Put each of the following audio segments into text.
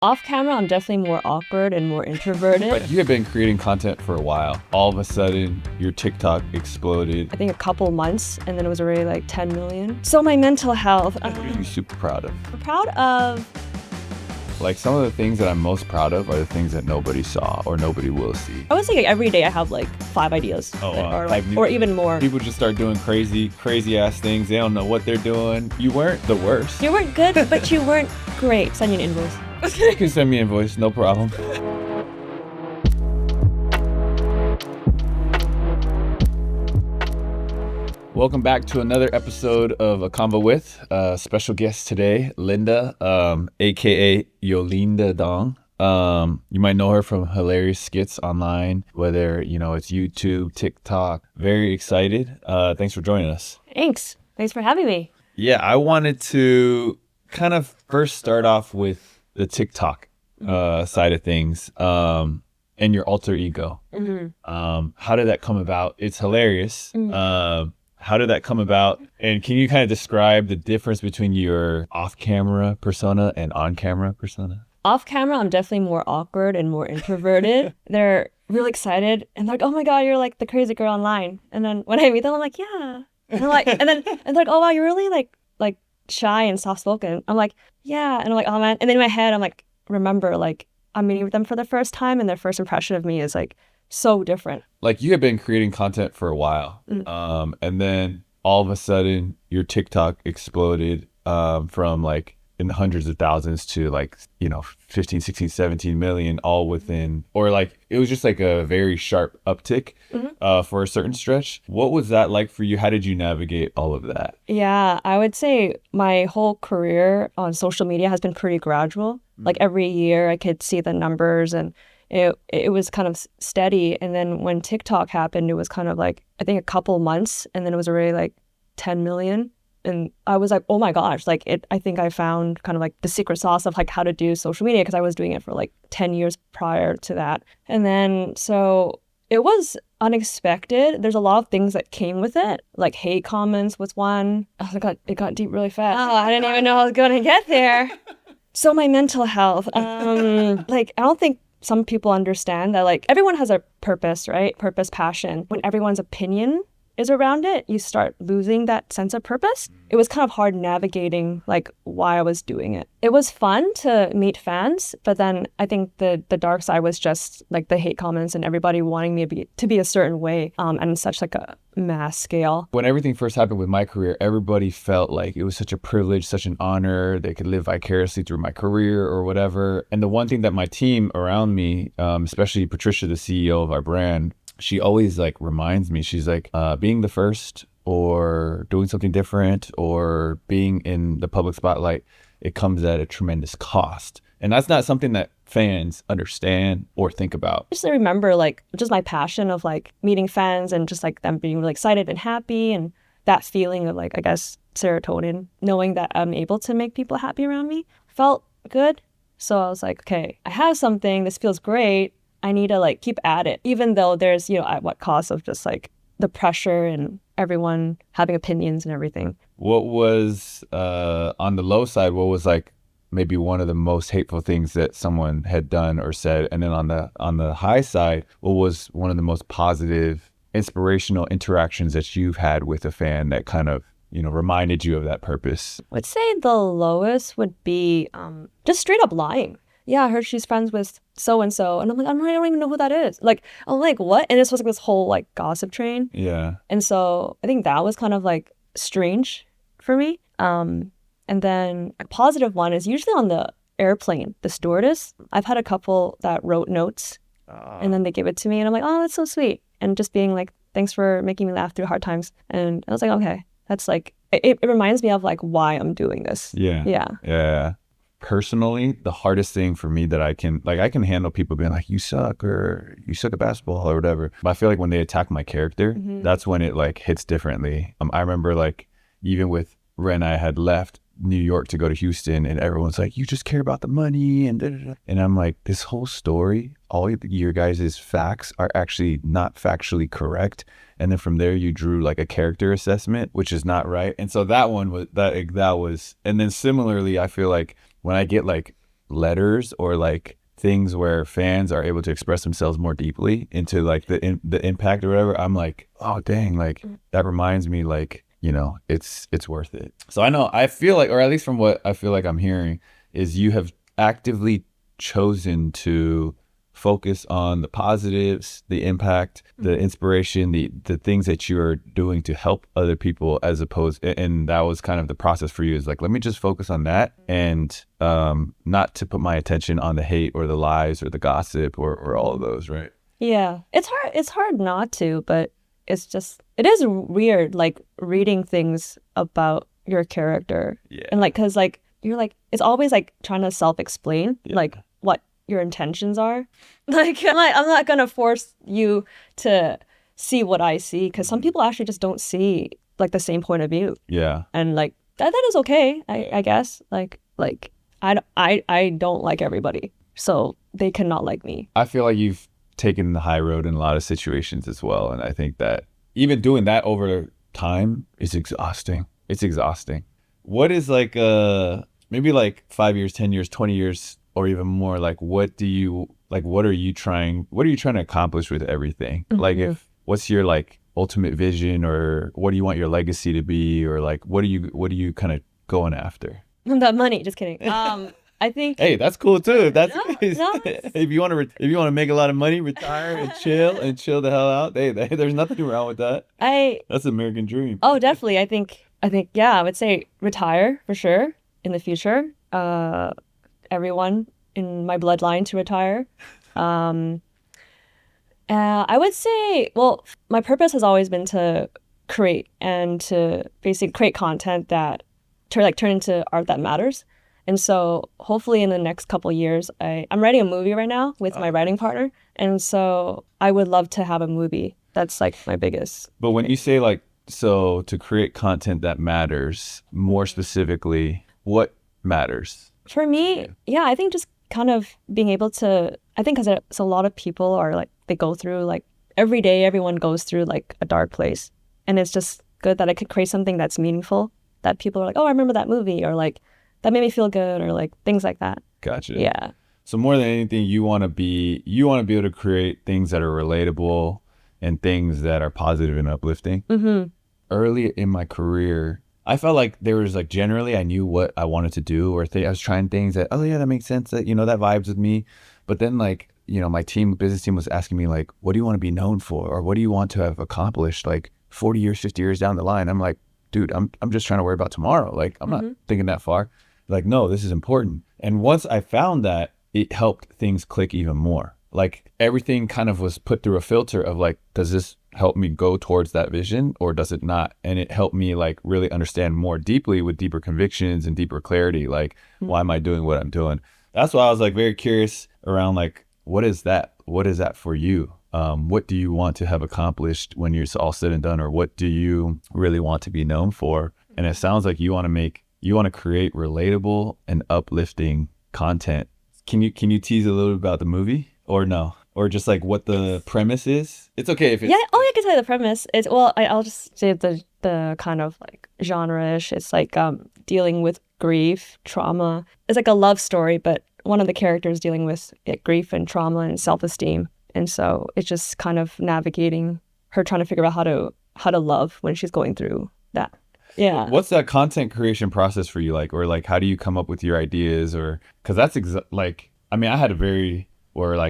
Off camera, I'm definitely more awkward and more introverted. But you have been creating content for a while. All of a sudden, your TikTok exploded. I think a couple months, and then it was already like 10 million. So my mental health. What are you super proud of? I'm proud of... Like some of the things that I'm most proud of are the things that nobody saw or nobody will see. I would say every day I have like 5 ideas. Or even more. People just start doing crazy ass things. They don't know what they're doing. You weren't the worst. You weren't good, but you weren't great. Send you an invoice. You can send me an invoice, no problem. Welcome back to another episode of A Convo with special guest today, Leenda, aka Leenda Dong. You might know her from hilarious skits online, whether it's YouTube, TikTok. Very excited. Thanks for joining us. Thanks for having me. Yeah, I wanted to kind of first start off with the TikTok side of things and your alter ego. Mm-hmm. How did that come about? It's hilarious. Mm-hmm. How did that come about? And can you kind of describe the difference between your off-camera persona and on-camera persona? Off camera, I'm definitely more awkward and more introverted. They're really excited and they're like, "Oh my God, you're like the crazy girl online." And then when I meet them, I'm like, "Yeah." And they're like, "Oh wow, you're really like shy and soft-spoken." I'm like, "Yeah." And I'm like, "Oh man." And then in my head, I'm like, remember, like I'm meeting with them for the first time and their first impression of me is like so different. Like you have been creating content for a while. Mm-hmm. And then all of a sudden your TikTok exploded from like in the hundreds of thousands to like, 15, 16, 17 million all within, or like, it was just like a very sharp uptick for a certain stretch. What was that like for you? How did you navigate all of that? Yeah, I would say my whole career on social media has been pretty gradual. Mm-hmm. Like every year I could see the numbers and it was kind of steady. And then when TikTok happened, it was kind of like, I think a couple months, and then it was already like 10 million. And I was like, oh my gosh, like I think I found kind of like the secret sauce of like how to do social media, because I was doing it for like 10 years prior to that. And then so it was unexpected. There's a lot of things that came with it, like hate comments was one. Oh my God, it got deep really fast. Oh, I didn't even know I was going to get there. So my mental health, like I don't think some people understand that like everyone has a purpose, right? Purpose, passion. When everyone's opinion is around it, you start losing that sense of purpose. It was kind of hard navigating like why I was doing it. It was fun to meet fans, but then I think the dark side was just like the hate comments and everybody wanting me to be a certain way and such like a mass scale. When everything first happened with my career, everybody felt like it was such a privilege, such an honor. They could live vicariously through my career or whatever. And the one thing that my team around me, especially Patricia, the CEO of our brand, she always like reminds me, she's like, being the first or doing something different or being in the public spotlight, it comes at a tremendous cost. And that's not something that fans understand or think about. Just remember like just my passion of like meeting fans and just like them being really excited and happy, and that feeling of like, I guess, serotonin, knowing that I'm able to make people happy around me felt good. So I was like, okay, I have something, this feels great. I need to like keep at it, even though there's, at what cost of just like the pressure and everyone having opinions and everything. What was on the low side? What was like maybe one of the most hateful things that someone had done or said? And then on the high side, what was one of the most positive, inspirational interactions that you've had with a fan that kind of, reminded you of that purpose? I would say the lowest would be just straight up lying. Yeah, I heard she's friends with so-and-so. And I'm like, I don't even know who that is. Like, I'm like, what? And it's was like this whole like gossip train. Yeah. And so I think that was kind of like strange for me. And then a positive one is usually on the airplane, the stewardess. I've had a couple that wrote notes and then they give it to me. And I'm like, oh, that's so sweet. And just being like, thanks for making me laugh through hard times. And I was like, okay, that's like, it reminds me of like why I'm doing this. Yeah. Yeah. Yeah. Personally, the hardest thing for me that I can handle people being like, you suck or you suck at basketball or whatever. But I feel like when they attack my character, that's when it like hits differently. I remember like even with Ren, I had left New York to go to Houston and everyone's like, you just care about the money and da-da-da. And I'm like, this whole story, all your guys' facts are actually not factually correct. And then from there you drew like a character assessment, which is not right. And so that one was that was, and then similarly, I feel like when I get like letters or like things where fans are able to express themselves more deeply into like the impact or whatever, I'm like, oh dang, like that reminds me, like, you know, it's worth it. So I feel like, or at least from what I feel like I'm hearing, is you have actively chosen to focus on the positives, the impact, the inspiration, the things that you're doing to help other people, as opposed, and that was kind of the process for you, is like, let me just focus on that and not to put my attention on the hate or the lies or the gossip or all of those, right? Yeah, it's hard not to, but it is weird, like reading things about your character. Yeah. And like, cause like, you're like, it's always like trying to self-explain, like what your intentions are. Like, I'm not gonna force you to see what I see, because some people actually just don't see like the same point of view. Yeah. And like that is okay, I guess. Like I don't like everybody, so they cannot like me. I feel like you've taken the high road in a lot of situations as well, and I think that even doing that over time is exhausting. It's exhausting. What is like maybe like 5 years, 10 years, 20 years, or even more, like what are you trying to accomplish with everything? Mm-hmm. Like what's your like ultimate vision, or what do you want your legacy to be, or like what are you kind of going after? That money, just kidding. I think, hey, that's cool too. That's no, if you want to make a lot of money, retire and chill the hell out. Hey, there's nothing wrong with that. That's the American dream. Oh, definitely. I think yeah, I would say retire for sure in the future. Everyone in my bloodline to retire. I would say, well, my purpose has always been to create and to basically create content that turn into art that matters. And so hopefully in the next couple years, I'm writing a movie right now with my writing partner. And so I would love to have a movie. That's like my biggest. But when you say like, so to create content that matters, more specifically, what matters? For me, yeah, I think just kind of being able to, I think because a lot of people are like, they go through like every day, everyone goes through like a dark place. And it's just good that I could create something that's meaningful, that people are like, oh, I remember that movie, or like, that made me feel good, or like things like that. Gotcha. Yeah. So more than anything, you want to be able to create things that are relatable and things that are positive and uplifting. Mm-hmm. Early in my career, I felt like there was like, generally I knew what I wanted to do, or I was trying things that, oh yeah, that makes sense, that, you know, that vibes with me. But then like, you know, my business team was asking me like, what do you want to be known for? Or what do you want to have accomplished like 40 years, 50 years down the line? I'm like, dude, I'm just trying to worry about tomorrow. Like, I'm not thinking that far. Like, no, this is important. And once I found that, it helped things click even more. Like everything kind of was put through a filter of like, does this help me go towards that vision, or does it not? And it helped me like really understand more deeply, with deeper convictions and deeper clarity, like, why am I doing what I'm doing? That's why I was like very curious around like, what is that? What is that for you? What do you want to have accomplished when you're all said and done, or what do you really want to be known for? And it sounds like you want to create relatable and uplifting content. Can you tease a little bit about the movie, or no? Or just like what the premise is? It's okay if it's... Yeah, I can tell you the premise. I'll just say the kind of like genre-ish. It's like dealing with grief, trauma. It's like a love story, but one of the characters dealing with grief and trauma and self-esteem. And so it's just kind of navigating her trying to figure out how to love when she's going through that. Yeah. What's that content creation process for you like? Or like, how do you come up with your ideas? Or because that's I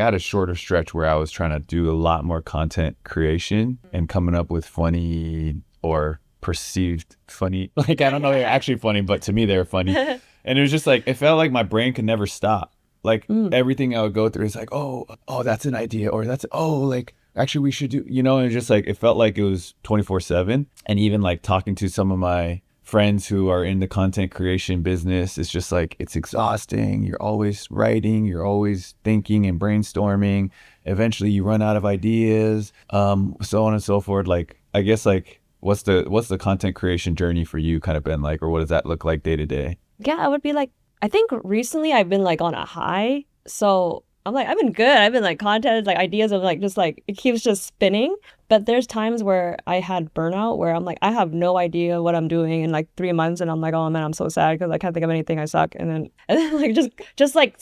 had a shorter stretch where I was trying to do a lot more content creation and coming up with funny or perceived funny, like, I don't know, they're actually funny, but to me, they were funny. And it was just like, it felt like my brain could never stop. Like everything I would go through is like, oh, that's an idea. Or like, actually we should do, you know, and just like, it felt like it was 24/7. And even like talking to some of my friends who are in the content creation business, it's just like, it's exhausting. You're always writing, you're always thinking and brainstorming. Eventually you run out of ideas, so on and so forth. Like, I guess like, what's the content creation journey for you kind of been like, or what does that look like day to day? Yeah, I would be like, I think recently I've been like on a high. So I'm like, I've been good. I've been like content, like ideas of like, just like, it keeps just spinning. But there's times where I had burnout where I'm like, I have no idea what I'm doing in like 3 months. And I'm like, oh man, I'm so sad because I can't think of anything. I suck. And then like just like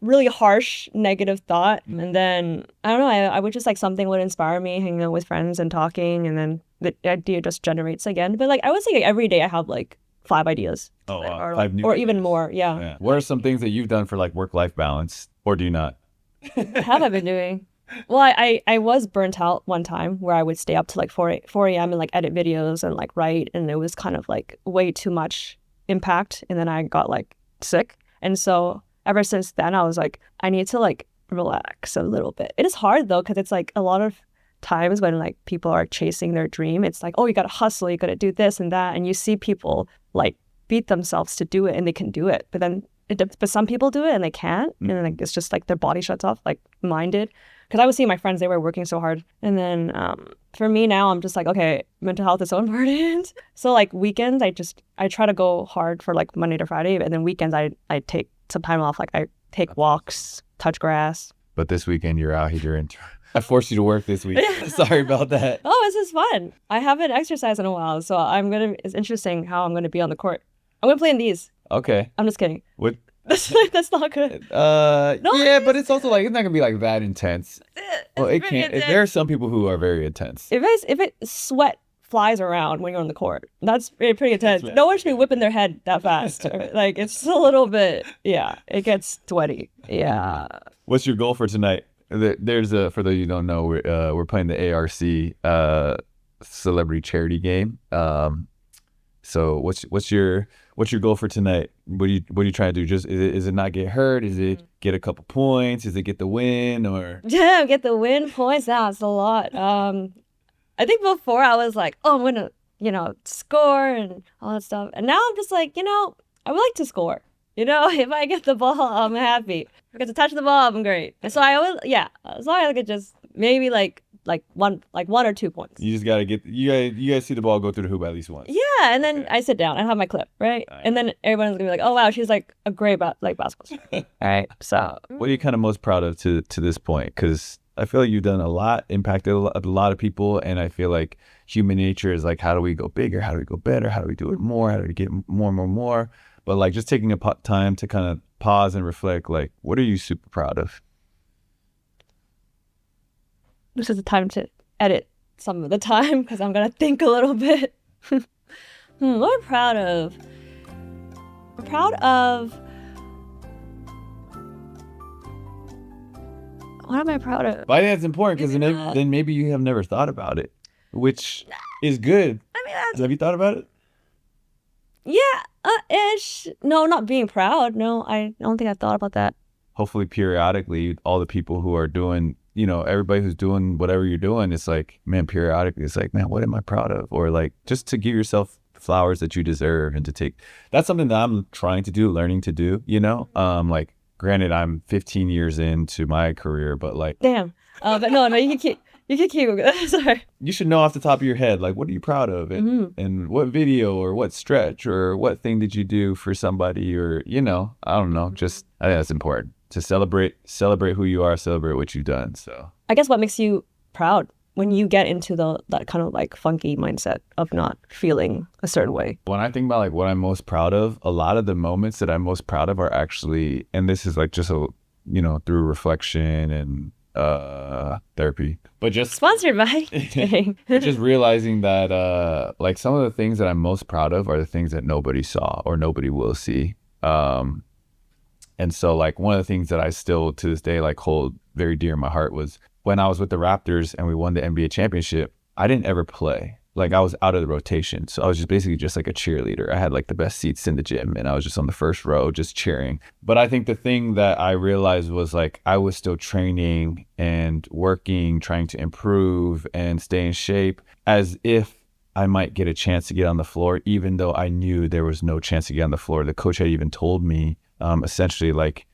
really harsh negative thought. And then I don't know, I would just like something would inspire me hanging out with friends and talking. And then the idea just generates again. But like, I would say like, every day I have like 5 ideas. Oh, wow. Or, 5 new or ideas. even more. Yeah. What are some things that you've done for like work-life balance, or do you not? What have I been doing? Well, I was burnt out one time where I would stay up to like 4 a.m. and like edit videos and like write, and it was kind of like way too much impact, and then I got like sick. And so ever since then I was like, I need to like relax a little bit. It is hard though, because it's like a lot of times when like people are chasing their dream, it's like, oh, you gotta hustle, you gotta do this and that, and you see people like beat themselves to do it, and they can do it, but some people do it and they can't, and like it's just like their body shuts off, like mine did. Because I would see my friends, they were working so hard. And then for me now, I'm just like, okay, mental health is so important. So like weekends, I try to go hard for like Monday to Friday. And then weekends, I take some time off. Like I take walks, touch grass. But this weekend, you're out here. I forced you to work this week. Sorry about that. Oh, this is fun. I haven't exercised in a while. So it's interesting how I'm going to be on the court. I'm going to play in these. Okay. I'm just kidding. What? That's not good. No, yeah, but it's also like, it's not gonna be like that intense. Well, it can't. There are some people who are very intense. If sweat flies around when you're on the court, that's pretty intense. No one should be whipping their head that fast. Like it's a little bit, yeah, it gets sweaty. Yeah. What's your goal for tonight? There's for those you don't know, we're playing the ARC celebrity charity game. So what's your goal for tonight? What are you trying to do? Just is it not get hurt? Is it get a couple points? Is it get the win? Or get the win points? That's a lot. I think before I was like, oh, I'm gonna score and all that stuff, and now I'm just like, I would like to score. If I get the ball, I'm happy. If I get to touch the ball, I'm great. And so I always, as long as I could just maybe like 1 or 2 points. You just gotta you guys see the ball go through the hoop at least once. Yeah, and then I sit down and have my clip, right? And then everyone's gonna be like, "Oh wow, she's like a great basketball star." All right, so what are you kind of most proud of to this point? Because I feel like you've done a lot, impacted a lot of people, and I feel like human nature is like, how do we go bigger? How do we go better? How do we do it more? How do we get more and more and more? But like just taking time to kind of pause and reflect, like, what are you super proud of? This is the time to edit some of the time because I'm going to think a little bit. What am I proud of? I'm proud of... What am I proud of? But I think that's important because then maybe you have never thought about it, which is good. I mean, have you thought about it? Yeah, ish. No, not being proud. No, I don't think I thought about that. Hopefully periodically, all the people who are doing... everybody who's doing whatever you're doing, it's like, man, periodically, it's like, man, what am I proud of? Or like, just to give yourself flowers that you deserve and to take, that's something that I'm trying to do, learning to do, like, granted, I'm 15 years into my career, but like, damn. But no, you can keep, sorry. You should know off the top of your head, like, what are you proud of? And what video or what stretch or what thing did you do for somebody? Or, I don't know, just, I think that's important. To celebrate who you are, celebrate what you've done. So I guess what makes you proud when you get into that kind of like funky mindset of not feeling a certain way. When I think about like what I'm most proud of, a lot of the moments that I'm most proud of are actually, and this is like just through reflection and therapy, but just sponsored by just realizing that like some of the things that I'm most proud of are the things that nobody saw or nobody will see. And so like one of the things that I still to this day like hold very dear in my heart was when I was with the Raptors and we won the NBA championship, I didn't ever play. Like I was out of the rotation. So I was just basically just like a cheerleader. I had like the best seats in the gym and I was just on the first row just cheering. But I think the thing that I realized was like I was still training and working, trying to improve and stay in shape as if I might get a chance to get on the floor, even though I knew there was no chance to get on the floor. The coach had even told me essentially like,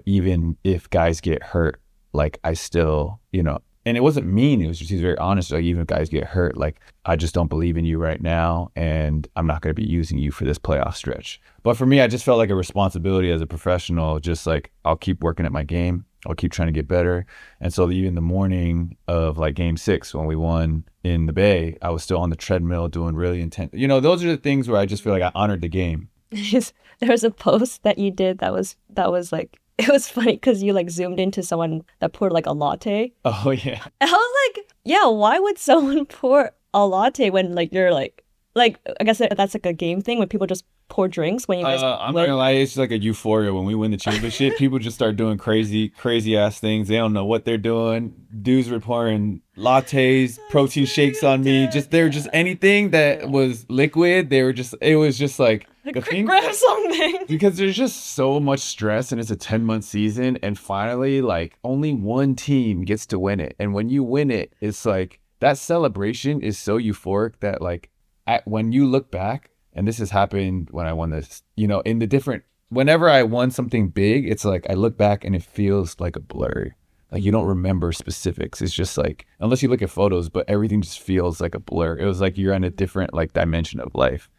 even if guys get hurt, like I still, and it wasn't mean. It was just, he's very honest. Like even if guys get hurt, like I just don't believe in you right now. And I'm not going to be using you for this playoff stretch. But for me, I just felt like a responsibility as a professional, just like I'll keep working at my game. I'll keep trying to get better. And so even the morning of like game 6 when we won in the Bay, I was still on the treadmill doing really intense. You know, those are the things where I just feel like I honored the game. There was a post that you did that was like, it was funny because you like zoomed into someone that poured like a latte. Oh yeah. And I was like, yeah, why would someone pour a latte when like you're like I guess that's like a game thing when people just pour drinks when you guys I'm not gonna lie, it's like a euphoria when we win the championship. People just start doing crazy ass things. They don't know what they're doing. Dudes were pouring lattes, protein shakes on me. They're just anything that was liquid. It was just like the thing. Grab something. Because there's just so much stress and it's a 10-month season, and finally like only one team gets to win it. And when you win it, it's like that celebration is so euphoric that like when you look back, and this has happened when I won this, you know, whenever I won something big, it's like I look back and it feels like a blur. Like you don't remember specifics. It's just like, unless you look at photos, but everything just feels like a blur. It was like you're in a different like dimension of life.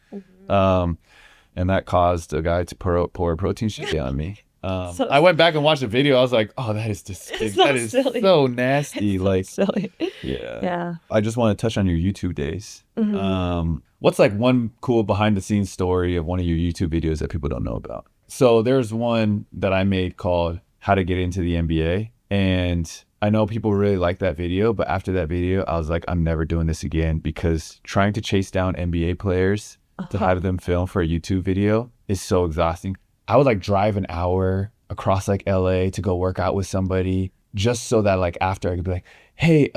And that caused a guy to pour a protein shake on me. I went back and watched the video. I was like, oh, that is disgusting. That is silly. So nasty. Like silly. Yeah. I just want to touch on your YouTube days. What's like one cool behind the scenes story of one of your YouTube videos that people don't know about? So there's one that I made called How to Get Into the NBA. And I know people really like that video, but after that video, I was like, I'm never doing this again, because trying to chase down NBA players to have them film for a YouTube video is so exhausting. I would like drive an hour across like LA to go work out with somebody just so that like after I could be like, hey,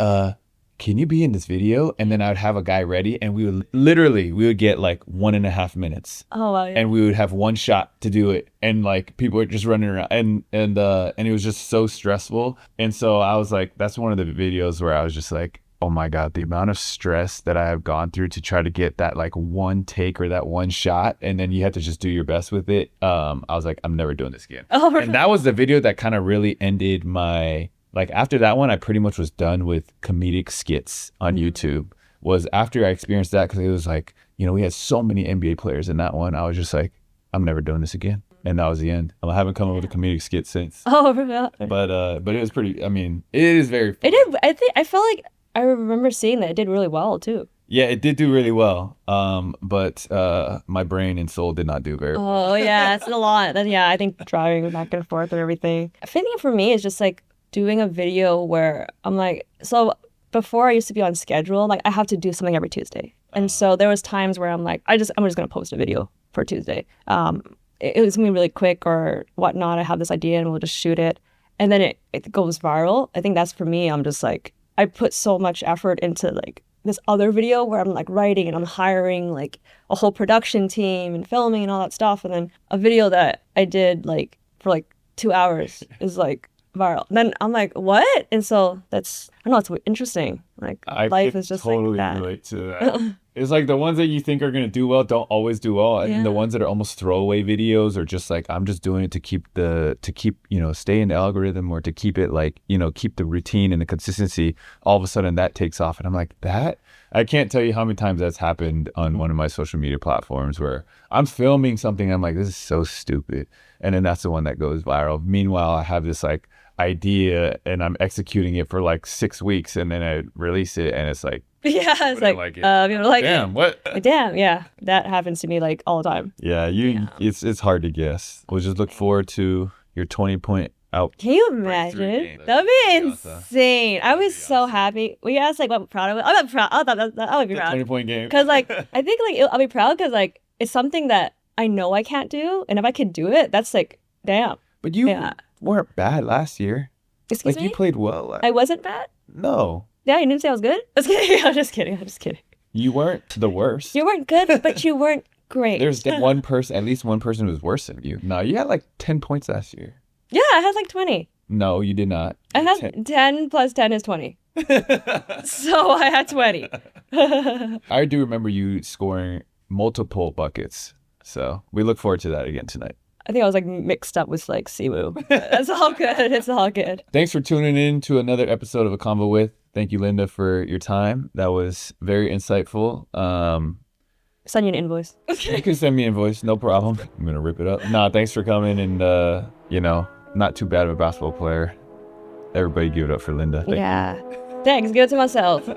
can you be in this video? And then I would have a guy ready, and we would get like 1.5 minutes. Oh wow! Yeah. And we would have one shot to do it, and like people were just running around, and it was just so stressful. And so I was like, that's one of the videos where I was just like, oh my God, the amount of stress that I have gone through to try to get that like one take or that one shot, and then you have to just do your best with it. I was like, I'm never doing this again. Oh, and that was the video that kind of really ended my, like after that one, I pretty much was done with comedic skits on YouTube. Was after I experienced that, because it was like, you know, we had so many NBA players in that one. I was just like, I'm never doing this again. And that was the end. I haven't come up with a comedic skit since. Oh, really? But it was pretty, I mean, it is very funny. It did, I felt like I remember seeing that it did really well too. Yeah, it did do really well. But my brain and soul did not do very well. Oh yeah, it's a lot. Yeah, I think driving back and forth and everything. I think for me is just like doing a video where I'm like, so before I used to be on schedule, like I have to do something every Tuesday. And so there was times where I'm like, I'm just gonna post a video for Tuesday. It was gonna be really quick or whatnot. I have this idea and we'll just shoot it. And then it goes viral. I think that's for me. I'm just like, I put so much effort into like this other video where I'm like writing and I'm hiring like a whole production team and filming and all that stuff. And then a video that I did like for like 2 hours is like viral. And then I'm like, what? And so that's, I don't know, it's interesting. Like life is just totally like that. I totally relate to that. It's like the ones that you think are going to do well don't always do well. And the ones that are almost throwaway videos are just like, I'm just doing it to keep, you know, stay in the algorithm, or to keep it like, you know, keep the routine and the consistency. All of a sudden that takes off. And I'm like, that? I can't tell you how many times that's happened on one of my social media platforms where I'm filming something. I'm like, this is so stupid. And then that's the one that goes viral. Meanwhile, I have this like idea and I'm executing it for like 6 weeks, and then I release it and it's like, yeah, it's like people like, damn, what? Damn, yeah, that happens to me like all the time. Yeah, it's hard to guess. We'll just look forward to your 20-point out. Can you imagine? That'd be insane. I was so happy. We asked like what proud of it. I'm not proud. I would be proud. 20-point game. Because like I think like I'll be proud because like it's something that I know I can't do, and if I could do it, that's like damn. But you weren't bad last year. Excuse me? You played well. I wasn't bad? No. Yeah, you didn't say I was good? I was kidding. I'm just kidding. You weren't the worst. You weren't good, but you weren't great. There's one person, at least one person who was worse than you. No, you had like 10 points last year. Yeah, I had like 20. No, you did not. I had 10 plus 10 is 20. So I had 20. I do remember you scoring multiple buckets. So we look forward to that again tonight. I think I was like mixed up with like Simu. It's all good. It's all good. Thanks for tuning in to another episode of A Convo With. Thank you, Leenda, for your time. That was very insightful. Send you an invoice. You can send me an invoice. No problem. I'm going to rip it up. Nah, thanks for coming. And, you know, not too bad of a basketball player. Everybody give it up for Leenda. Yeah. Thanks. Give it to myself.